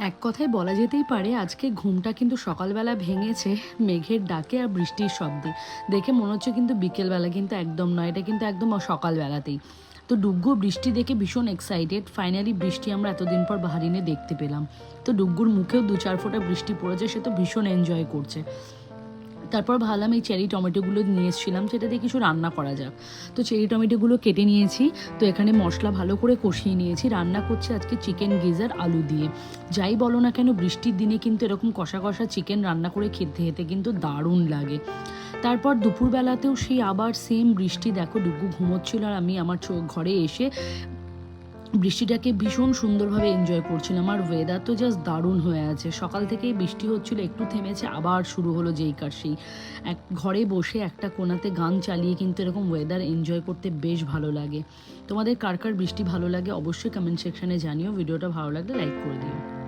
এক কথায় বলা যেতেই পারে আজকে ঘুমটা কিন্তু সকালবেলা ভেঙেছে মেঘের ডাকে আর বৃষ্টির শব্দে। দেখে মনে হচ্ছে কিন্তু বিকেলবেলা, কিন্তু একদম নয়, এটা কিন্তু একদম সকালবেলাতেই। তো ডুগ্গু বৃষ্টি দেখে ভীষণ এক্সাইটেড, ফাইনালি বৃষ্টি আমরা এতদিন পর বাহারিনে দেখতে পেলাম। তো ডুগ্গুর মুখেও 2-4 ফোঁটা বৃষ্টি পড়েছে, সে তো ভীষণ এনজয় করছে। তারপর ভাবলাম এই চেরি টমেটোগুলো নিয়ে এসেছিলাম, সেটা দিয়ে কিছু রান্না করা যাক। তো চেরি টমেটোগুলো কেটে নিয়েছি। তো এখানে মশলা ভালো করে কষিয়ে নিয়েছি, রান্না করছি আজকে চিকেন গিজার আলু দিয়ে। যাই বলো না কেন, বৃষ্টির দিনে কিন্তু এরকম কষা কষা চিকেন রান্না করে খেতে খেতে কিন্তু দারুণ লাগে। তারপর দুপুরবেলাতেও সেই আবার সেম বৃষ্টি, দেখো ডুগু ঘুমোচ্ছিল আর আমি আমার ঘরে এসে বৃষ্টিটাকে ভীষণ সুন্দরভাবে এনজয় করছিলাম। আর ওয়েদার তো জাস্ট দারুণ হয়ে আছে, সকাল থেকেই বৃষ্টি হচ্ছিল, একটু থেমেছে, আবার শুরু হলো যেই কার সেই। এক ঘরে বসে একটা কোণাতে গান চালিয়ে কিন্তু এরকম ওয়েদার এনজয় করতে বেশ ভালো লাগে। তোমাদের কার কার বৃষ্টি ভালো লাগে অবশ্যই কমেন্ট সেকশনে জানিও। ভিডিওটা ভালো লাগলে লাইক করে দিও।